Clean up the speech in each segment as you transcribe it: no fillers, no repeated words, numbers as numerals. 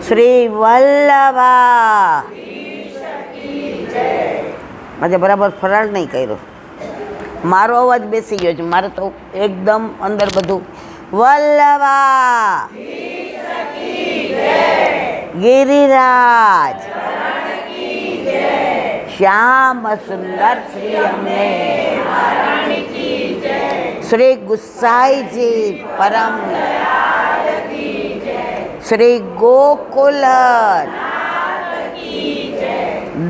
શ્રી વલ્લભા. આજે બરાબર ફરાળ નહીં કર્યો, મારો અવાજ બેસી ગયો છે, મારે તો એકદમ અંદર બધું. વલ્લભા ગિરિરાજ શ્યામ સુંદર શ્રી અમે શ્રી ગુસાઈજી પરમ શ્રી ગોકુલ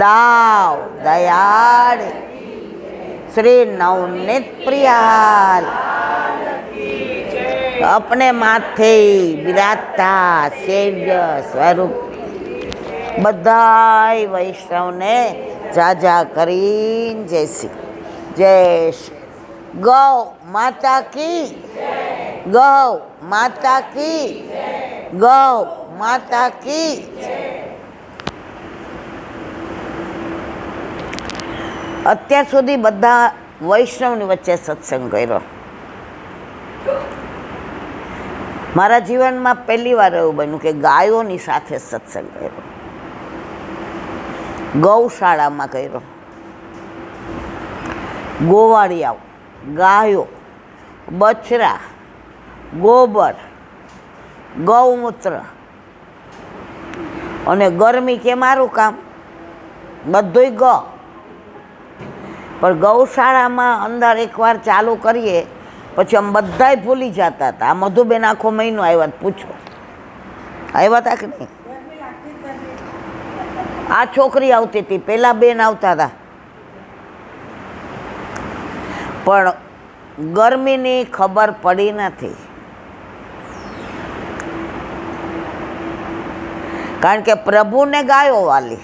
દાવ દયાળ શ્રી નવનીત પ્રિયાલ अपने माथे विराजता सेव्य स्वरूप बधाई वैष्णव ने जाजा करीन जैसी जय गौ माता की, गौ माता की, गौ माता की. અત્યાર સુધી બધા વૈષ્ણવની વચ્ચે સત્સંગ કર્યો. મારા જીવનમાં પહેલી વાર એવું બન્યું કે ગાયોની સાથે સત્સંગ કર્યો, ગૌશાળામાં કર્યો. ગોવાળિયાઓ, ગાયો, બછરા, ગોબર, ગૌમૂત્ર અને ગરમી કે મારું કામ બધુંય ગ. પણ ગૌશાળામાં અંદર એકવાર ચાલુ કરીએ પછી આમ બધાય ભૂલી જતા હતા. આ મધુબેન આખો મહિનો આવ્યા, પૂછો આવ્યા હતા કે નહીં? આ છોકરી આવતી હતી, પેલા બેન આવતા હતા, પણ ગરમીની ખબર પડી નથી. કારણ કે પ્રભુને ગાયો વાલી,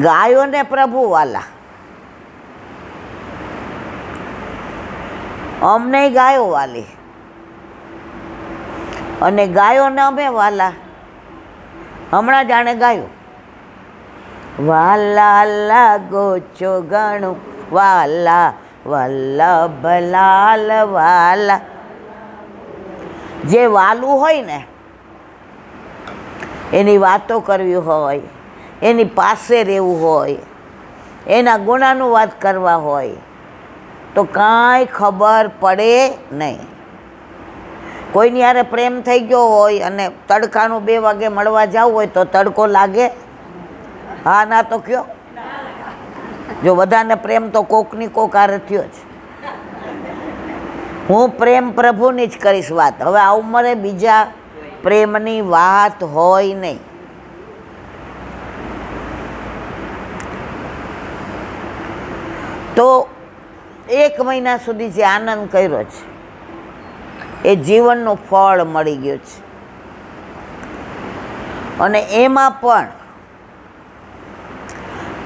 ગાયોને પ્રભુ વાલા. અમને ગાયો વાલી અને ગાયોને અમે વાલા. હમણાં જાણે ગાયો વાલા લાગો છો ગણું વાલા વલ્લભ લાલ વાલા. જે વાલું હોય ને એની વાતો કરવી હોય, એની પાસે રહેવું હોય, એના ગુણાનું વાત કરવા હોય તો કાંઈ ખબર પડે નહીં. કોઈની યારે પ્રેમ થઈ ગયો હોય અને તડકાનું 2 વાગે મળવા જવું હોય તો તડકો લાગે? હા ના તો કયો. જો બધાને પ્રેમ તો કોકની કોક હારે થયો જ. હું પ્રેમ પ્રભુની જ કરીશ વાત. હવે આ ઉંમરે બીજા પ્રેમની વાત હોય નહીં. તો 1 મહિના સુધી જે આનંદ કર્યો છે એ જીવનનું ફળ મળી ગયું છે. અને એમાં પણ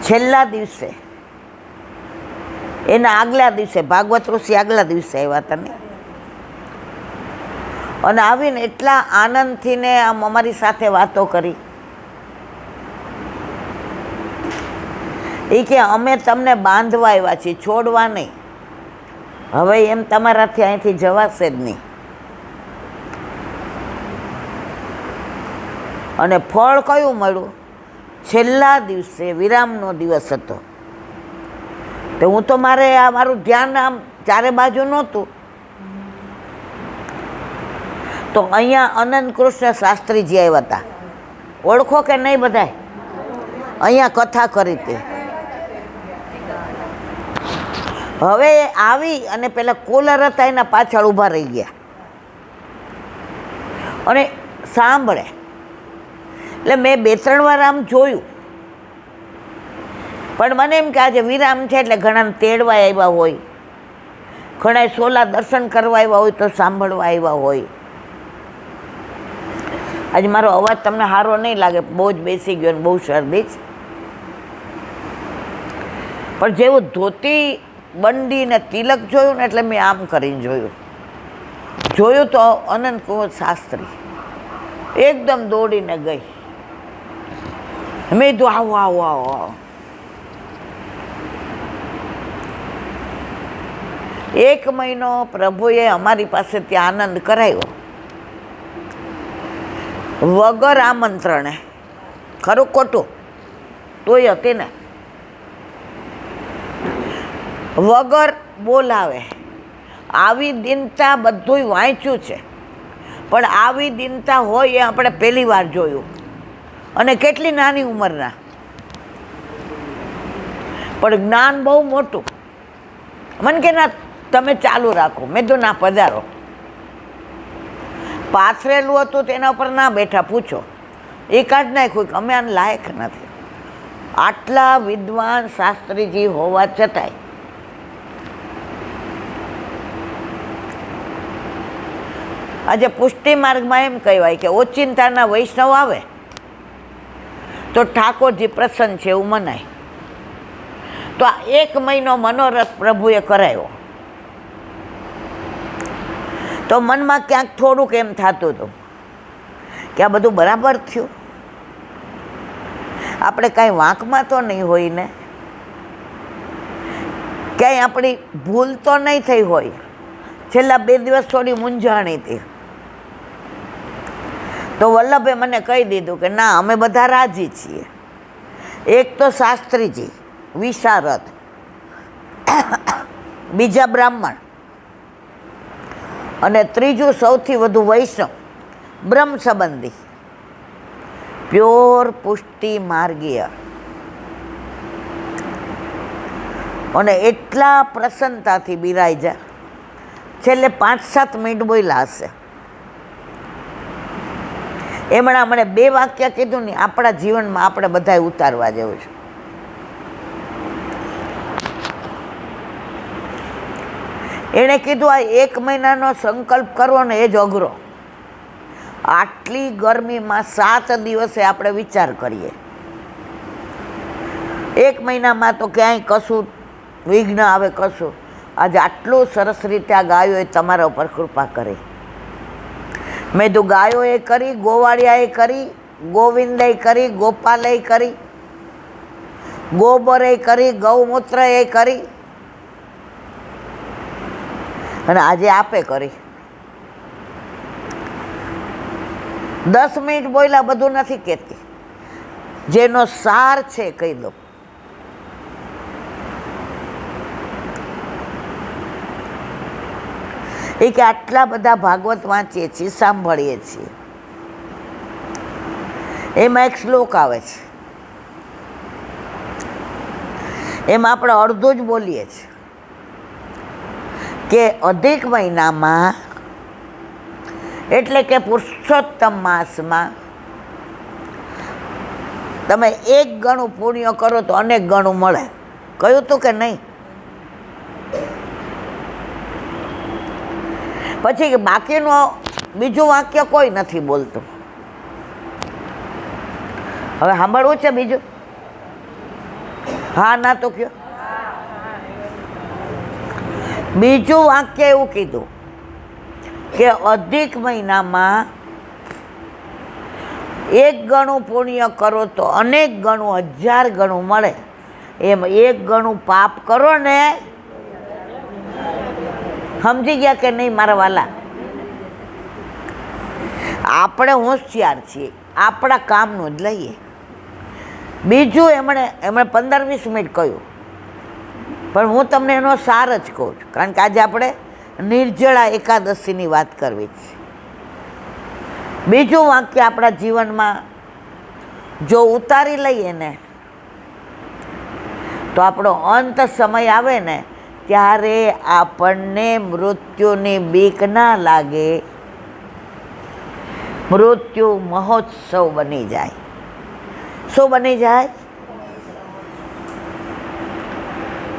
છેલ્લા દિવસે, એના આગલા દિવસે, ભાગવત ઋષિ આગલા દિવસે આવ્યા હતા ને, અને આવીને એટલા આનંદથી ને આમ અમારી સાથે વાતો કરી. એ કે અમે તમને બાંધવા આવ્યા છીએ, છોડવા નહીં. હવે એમ તમારાથી અહીંથી જવાશે જ નહીં. અને ફળ કયું મળ્યું? છેલ્લા દિવસે વિરામનો દિવસ હતો. તો હું તો મારું ધ્યાન આમ ચારે બાજુ નહોતું. તો અહીંયા અનંત કૃષ્ણ શાસ્ત્રીજી આવ્યા હતા. ઓળખો કે નહીં બધાય? અહીંયા કથા કરી હતી. હવે આવી અને પેલા કોલર હતા એના પાછળ ઊભા રહી ગયા અને સાંભળે. એટલે મેં 2-3 વાર આમ જોયું, પણ મને એમ કે આજે વિરામ છે એટલે ઘણાને તેડવા આવ્યા હોય, ઘણા સોલા દર્શન કરવા આવ્યા હોય, તો સાંભળવા આવ્યા હોય. આજે મારો અવાજ તમને સારો નહીં લાગે, બહુ જ બેસી ગયો ને બહુ શરદી જ. પણ જેવું ધોતી બંડી ને તિલક જોયું ને એટલે મેં આમ કરીને જોયું તો અનંત કુંવર શાસ્ત્રી એકદમ દોડીને ગઈ. મેં કીધું આવો આવો આવો. 1 મહિનો પ્રભુએ અમારી પાસે ત્યાં આનંદ કરાવ્યો. વગર આમંત્રણે, ખરું ખોટું? તોય હતી ને. વગર બોલાવે. આવી દીનતા બધુંય વાંચ્યું છે, પણ આવી દીનતા હોય એ આપણે પહેલી વાર જોયું. અને કેટલી નાની ઉંમરના, પણ જ્ઞાન બહુ મોટું. મને કે ના તમે ચાલુ રાખો. મેં તો ના, પધારો. પાથરેલું હતું તેના ઉપર ના બેઠા, પૂછો. એ કાઢ નાખ્યું કે અમે આને લાયક નથી. આટલા વિદ્વાન શાસ્ત્રીજી હોવા છતાંય આજે પુષ્ટિ માર્ગમાં એમ કહેવાય કે ઓચિંતાના વૈષ્ણવ આવે તો ઠાકોરજી પ્રસન્ન છે એવું મનાય. તો આ 1 મહિનો મનોરથ પ્રભુએ કરાયો. તો મનમાં ક્યાંક થોડુંક એમ થતું હતું કે આ બધું બરાબર થયું, આપણે કાંઈ વાંકમાં તો નહીં હોય ને, ક્યાંય આપણી ભૂલ તો નહીં થઈ હોય. છેલ્લા 2 દિવસ થોડી મૂંઝાણી હતી, તો વલ્લભે મને કહી દીધું કે ના, અમે બધા રાજી છીએ. એક તો શાસ્ત્રીજી વિશારદ, બીજા બ્રાહ્મણ, અને ત્રીજું સૌથી વધુ વૈષ્ણવ બ્રહ્મ સંબંધી, પ્યોર પુષ્ટિ માર્ગીય. અને એટલા પ્રસન્નતાથી બિરાજ્યા. છેલ્લે 5-7 મિનિટ બોલ્યા હશે. એમણે મને 2 વાક્ય કીધું ને, આપણા જીવનમાં આપણે બધાએ ઉતારવા જેવું છે. એણે કીધું આ 1 મહિનાનો સંકલ્પ કરવો ને એ જ અઘરો. આટલી ગરમીમાં 7 દિવસે આપણે વિચાર કરીએ. 1 મહિનામાં તો ક્યાંય કશું વિઘ્ન આવે, કશું. આજે આટલું સરસ રીતે આ ગાયોએ તમારા ઉપર કૃપા કરી. મેં તો ગાયોએ કરી, ગોવાળિયાએ કરી, ગોવિંદે કરી, ગોપાલે કરી, ગોબરે કરી, ગૌમૂત્રએ કરી, અને આજે આપે કરી. 10 મિનિટ બોલ્યા, બધું નથી કહેતી, જેનો સાર છે કહી દો. એ કે આટલા બધા ભાગવત વાંચીએ છીએ, સાંભળીએ છીએ, એમાં એક શ્લોક આવે છે, એમાં આપણે અડધું જ બોલીએ છીએ કે અધિક મહિનામાં, એટલે કે પુરુષોત્તમ માસમાં તમે 1 ગણું પુણ્ય કરો તો અનેક ગણું મળે. કહ્યું હતું કે નહીં? પછી બાકીનું બીજું વાક્ય કોઈ નથી બોલતું. હવે સાંભળવું છે બીજું? હા ના તો કયો. બીજું વાક્ય એવું કીધું કે અધિક મહિનામાં 1 ગણું પુણ્ય કરો તો અનેક ગણું, 1000 ગણું મળે. એમ 1 ગણું પાપ કરો ને, સમજી ગયા કે નહીં મારા વાલા? આપણે હોશિયાર છીએ, આપણા કામનું જ લઈએ. બીજું એમણે 15-20 મિનિટ કહ્યું, પણ હું તમને એનો સાર જ કહું છું, કારણ કે આજે આપણે નિર્જળા એકાદશીની વાત કરવી છે. બીજું વાક્ય આપણા જીવનમાં જો ઉતારી લઈએ ને, તો આપણો અંત સમય આવે ને ત્યારે આપણને મૃત્યુની બીક ના લાગે. મૃત્યુ મહોત્સવ બની જાય. શું બની જાય?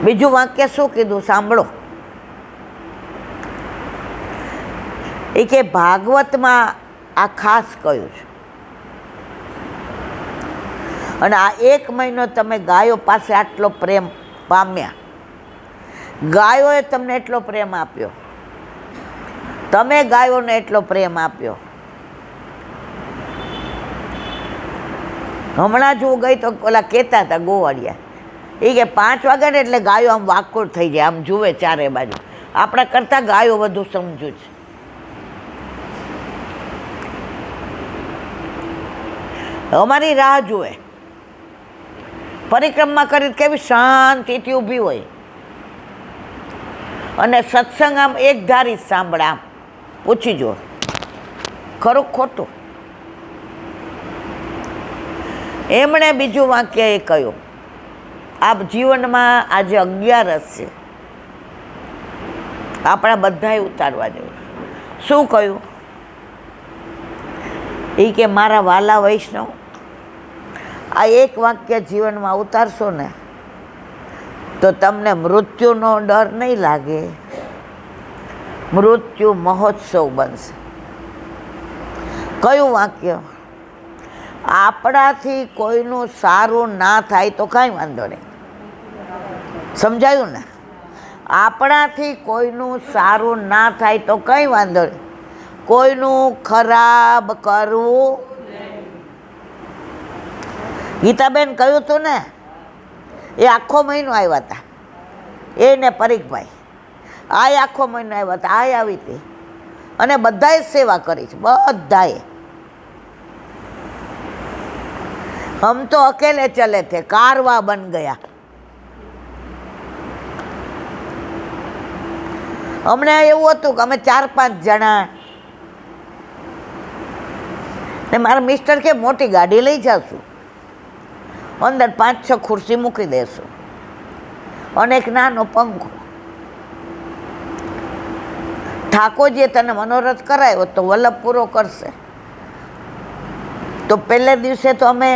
બીજું વાક્ય શું કીધું સાંભળો. એ કે ભાગવતમાં આ ખાસ કહ્યું છે. અને આ 1 મહિનો તમે ગાયો પાસે આટલો પ્રેમ પામ્યા, ગાયોએ તમને એટલો પ્રેમ આપ્યો, તમે ગાયોને એટલો પ્રેમ આપ્યો. હમણાં જ હું ગઈ તો ઓલા કહેતા હતા ગોવાળિયા, એ કે 5 વાગે ને એટલે ગાયો આમ વાકોડ થઈ જાય, આમ જુએ ચારે બાજુ. આપણા કરતાં ગાયો વધુ સમજુ છે. અમારી રાહ જુએ, પરિક્રમા કરી કેવી શાંતિથી ઊભી હોય, અને સત્સંગ આમ એક ધારી સાંભળે. આમ પૂછી જો ખરું ખોટું. એમણે બીજું વાક્ય એ કહ્યું, આપ જીવનમાં આજે 11 છે, આપણા બધાએ ઉતારવા જેવું. શું કહ્યું? એ કે મારા વાલા વૈષ્ણવ, આ એક વાક્ય જીવનમાં ઉતારશો ને તો તમને મૃત્યુનો ડર નહીં લાગે, મૃત્યુ મહોત્સવ બનશે. કયું વાક્ય? આપણાથી કોઈનું સારું ના થાય તો કાંઈ વાંધો નહીં. સમજાયું ને? આપણાથી કોઈનું સારું ના થાય તો કંઈ વાંધો નહીં. કોઈનું ખરાબ કરવું. ગીતાબેન કહ્યું હતું ને, એ આખો મહિનો આવ્યા હતા, એને પરીખભાઈ આ આખો મહિનો આવ્યા હતા, આ આવી હતી, અને બધાએ સેવા કરી છે, બધાએ. હમ તો અકેલે ચલે થે, કારવા બન ગયા. હમણાં એવું હતું કે અમે 4-5 જણા, ને મારા મિસ્ટર કે મોટી ગાડી લઈ જાશું, અંદર 5-6 ખુરશી મૂકી દેશું અને એક નાનો પંખો. ઠાકોરજીએ તને મનોરથ કરાયો તો વલ્લભ પૂરો કરશે. તો પહેલે દિવસે તો અમે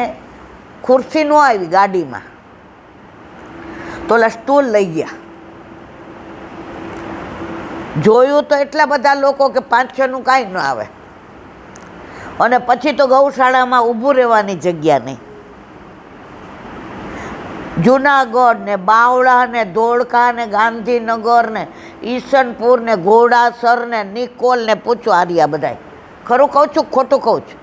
ખુરશી ન આવી ગાડીમાં, તો ઓલા સ્ટૂલ લઈ ગયા. જોયું તો એટલા બધા લોકો કે 5-6નું કાંઈ ન આવે. અને પછી તો ગૌશાળામાં ઊભું રહેવાની જગ્યા નહીં. જુનાગઢ ને બાવળા ને ધોળકા ને ગાંધીનગર ને ઈસનપુર ને ઘોડાસર ને નિકોલ ને પૂછો આર્યા બધાય. ખરું કહું છું ખોટું કહું છું?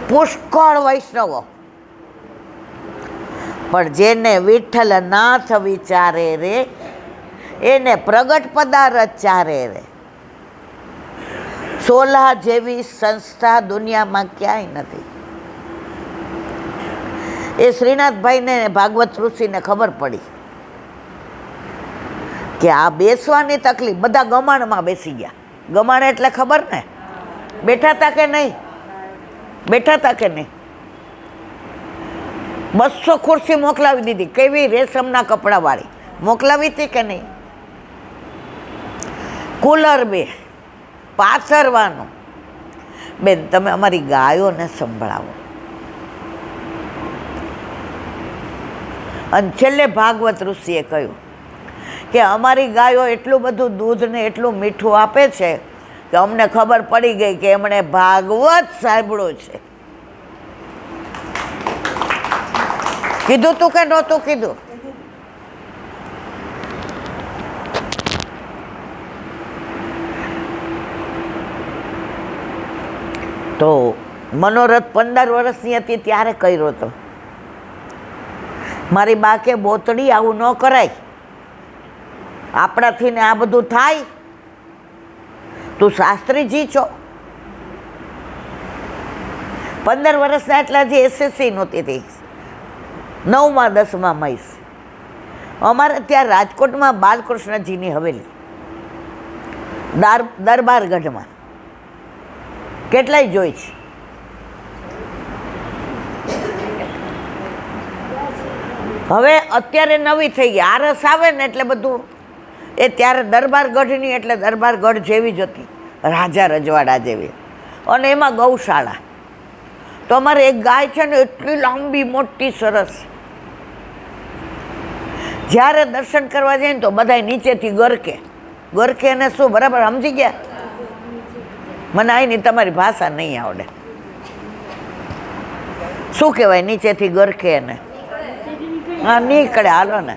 પુષ્કળ વૈષ્ણવો. પણ જેને વિઠ્ઠલનાથ વિચારે રે, એને પ્રગટ પદાર્થ ચારે રે. સોલા જેવી સંસ્થા દુનિયામાં ક્યાંય નથી. એ શ્રીનાથભાઈને ભાગવત ઋષિને ખબર પડી કે આ બેસવાની તકલીફ, બધા ગમાણમાં બેસી ગયા. ગમાણ એટલે ખબર ને, બેઠા હતા કે નહીં? બેઠા હતા કે નહીં? 200 ખુરશી મોકલાવી દીધી, કેવી રેશમના કપડાવાળી મોકલાવી હતી કે નહીં? કુલર 2 પાથરવાનું. બેન તમે અમારી ગાયોને સંભળાવો. અને છેલ્લે ભાગવત ઋષિએ કહ્યું કે અમારી ગાયો એટલું બધું દૂધ ને એટલું મીઠું આપે છે કે અમને ખબર પડી ગઈ કે એમણે ભાગવત સાંભળ્યું છે. કીધું તું કે નહોતું કીધું? તો મનોરથ 15 વર્ષની હતી ત્યારે કર્યો હતો. મારી બા કે બોતડી આવું ન કરાય, આપણાથી ને આ બધું થાય. તું શાસ્ત્રીજી છો. 15 વર્ષના એટલા જે SSC નહોતી હતી, 9મા 10મા મઈસ. અમારે ત્યાં રાજકોટમાં બાલકૃષ્ણજીની હવેલી, દરબારગઢમાં કેટલાય જોઈ છે. હવે અત્યારે નવી થઈ ગઈ, આરસ આવે ને એટલે બધું એ ત્યારે દરબારગઢની એટલે દરબારગઢ જેવી જ હતી, રાજા રજવાડા જેવી. અને એમાં ગૌશાળા. તો અમારે એક ગાય છે ને એટલી લાંબી મોટી સરસ. જ્યારે દર્શન કરવા જાય ને તો બધા નીચેથી ગરકે. ગરકે ને શું, બરાબર સમજી ગયા? મને આવીને તમારી ભાષા નહીં આવડે. શું કહેવાય નીચેથી ગરકે ને? હા નીકળે, હાલો ને.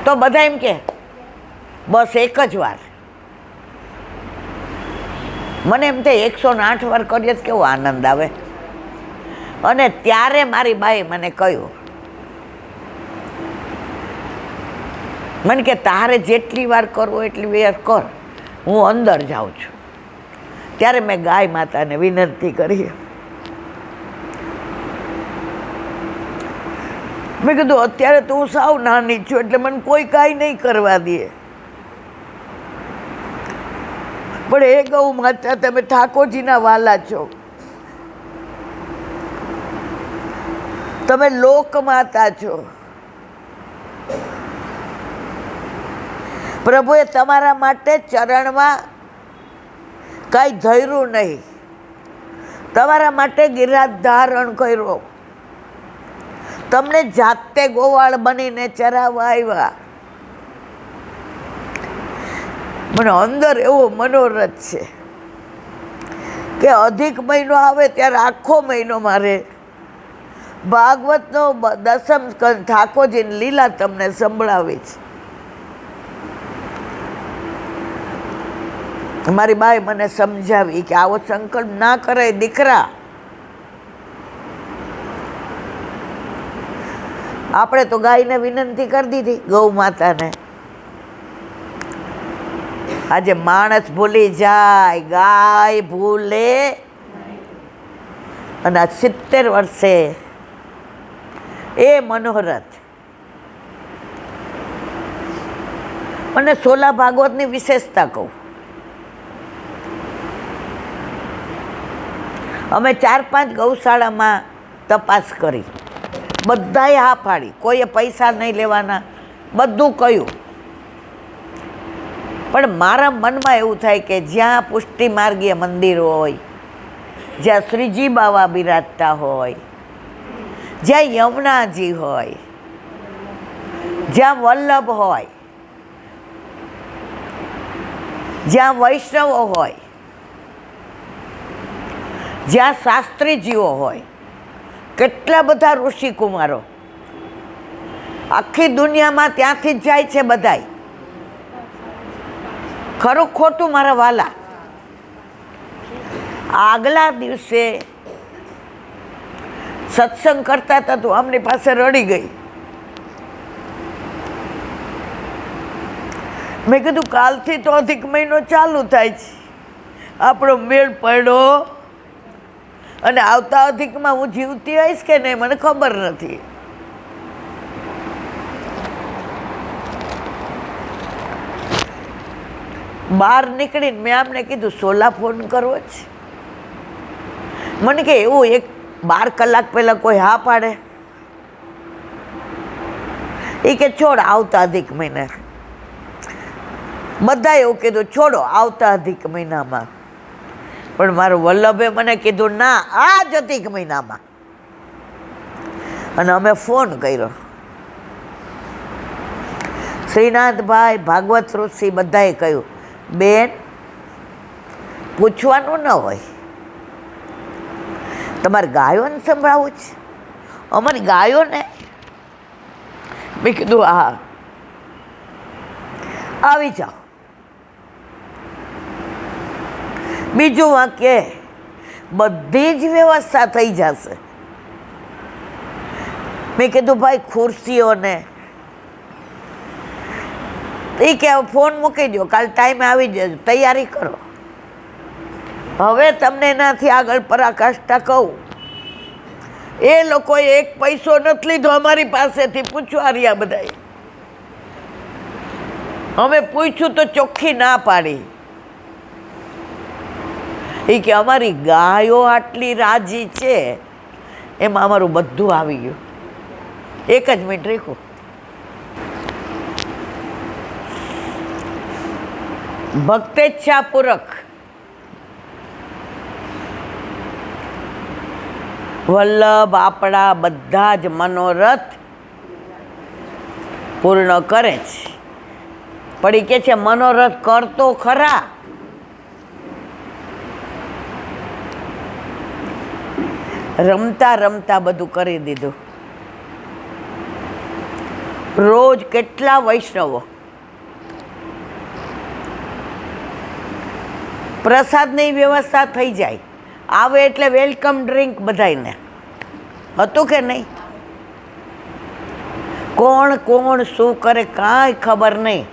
તો બધા એમ કે બસ એક જ વાર. મને એમ થાય 108 વાર કરીએ તો કેવો આનંદ આવે. અને ત્યારે મારી બાએ મને કહ્યું, મને કે તારે જેટલી વાર કરવો એટલી વાર કર, હું અંદર જાઉં છું. ત્યારે મેં ગાય માતાને વિનંતી કરી. મેં કીધું અત્યારે તો હું સાવ નાની છું એટલે મને કોઈ કાંઈ નહીં કરવા દે, પણ એ ગૌ માતા તમે ઠાકોરજીના વાલા છો, તમે લોક માતા છો. પ્રભુએ તમારા માટે ચરણમાં કાંઈ ધર્યું નહીં, તમારા માટે ગિરરાજ ધારણ કર્યો, તમને જાતે ગોવાળ બનીને ચરાવવા આવ્યા. મને અંદર એવો મનોરથ છે કે અધિક મહિનો આવે ત્યારે આખો મહિનો મારે ભાગવતનો દસમ સ્કંદ ઠાકોરજીની લીલા તમને સંભળાવી છે. મારી બાઈ મને સમજાવી કે આવો સંકલ્પ ના કરાય દીકરા, આપણે તો ગાયને વિનંતી કરી દીધી, ગૌ માતાને. આજે માણસ ભૂલી જાય, ગાય ભૂલે. અને આ 70 વર્ષે એ મનોરથ. અને સોલા ભાગવતની વિશેષતા કહું, અમે 4-5 ગૌશાળામાં તપાસ કરી, બધાએ હા પાડી, કોઈએ પૈસા નહીં લેવાના, બધું કહ્યું. પણ મારા મનમાં એવું થાય કે જ્યાં પુષ્ટિ માર્ગીય મંદિર હોય, જ્યાં શ્રીજી બાવા બિરાજતા હોય, જ્યાં યમુનાજી હોય, જ્યાં વલ્લભ હોય, જ્યાં વૈષ્ણવો હોય, જ્યાં શાસ્ત્રીજીઓ હોય, કેટલા બધા ઋષિકુમારો આખી દુનિયામાં ત્યાંથી જ જાય છે બધાય. ખરું ખોટું મારા વાલા? આગલા દિવસે સત્સંગ કરતા હતા તો આમની પાસે રડી ગઈ. મેં કીધું કાલથી તો અધિક મહિનો ચાલુ થાય છે, આપણો મેળ પડ્યો, અને આવતા અધિકમાં હું જીવતી હોઈશ કે નહીં મને ખબર નથી. બહાર નીકળીને મેં આમને કીધું સોલા ફોન કરવો છે. મને કે એવું 12 કલાક પહેલાં કોઈ હા પાડે? એ કે છોડ આવતા અધિક મહિના. બધા એવું કીધું છોડો આવતા અધિક મહિનામાં. પણ મારું વલ્લભે મને કીધું ના, આ જ અધિક મહિનામાં. અને અમે ફોન કર્યો. શ્રીનાથભાઈ, ભાગવત ઋષિ બધાએ કહ્યું બેન પૂછવાનું ન હોય, તમારે ગાયોને સંભળાવવું છે? અમારી ગાયોને? મેં કીધું હા આવી જાઓ. બીજું વાક્ય બધી જ વ્યવસ્થા થઈ જશે. મેં કીધું ભાઈ ખુરશીઓને એ કે ફોન મૂકી દો, કાલ ટાઈમે આવી જજો, તૈયારી કરો. હવે તમને એનાથી આગળ પરાકાષ્ઠા કહું, એ લોકોએ 1 પૈસો નથી લીધો અમારી પાસેથી. પૂછવા રહ્યા બધાએ, અમે પૂછ્યું તો ચોખ્ખી ના પાડી. એ કે અમારી ગાયો આટલી રાજી છે, એમાં અમારું બધું આવી ગયું. 1 જ મિનિટ રાખો. ભક્તેચ્છાપૂર્વક વલ્લભ આપણા બધા જ મનોરથ પૂર્ણ કરે છે. પણ એ કે છે મનોરથ કરતો ખરા. રમતા રમતા બધું કરી દીધું. રોજ કેટલા વૈષ્ણવો પ્રસાદની વ્યવસ્થા થઈ જાય, આવે એટલે વેલકમ ડ્રિંક બધાને. હતું કે નહીં? કોણ કોણ શું કરે કાંઈ ખબર નહીં.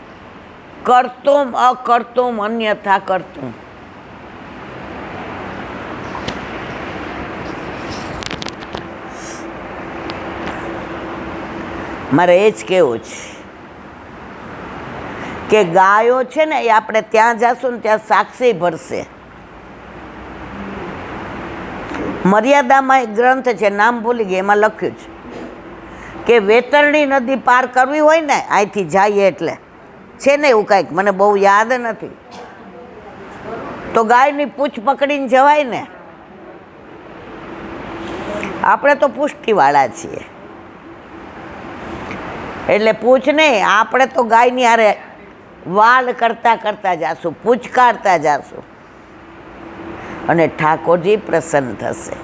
કરતુમ અકર્તુમ અન્યથા કરતુમ. મારે એ જ કહેવું છે કે ગાયો છે ને એ આપણે ત્યાં જાશું ને ત્યાં સાક્ષી ભરશે. મર્યાદામાં એક ગ્રંથ છે, નામ ભૂલી ગઈ, એમાં લખ્યું છે કે વેતરણી નદી પાર કરવી હોય ને અહીંથી જઈએ એટલે છે ને એવું કાંઈક, મને બહુ યાદ નથી, તો ગાયની પૂંછ પકડીને જવાય ને. આપણે તો પુષ્ટિવાળા છીએ એટલે પૂંછ નહીં, આપણે તો ગાયની હારે વાલ કરતા કરતા જાશું, પૂંછ કાઢતા જાશું અને ઠાકોરજી પ્રસન્ન થશે.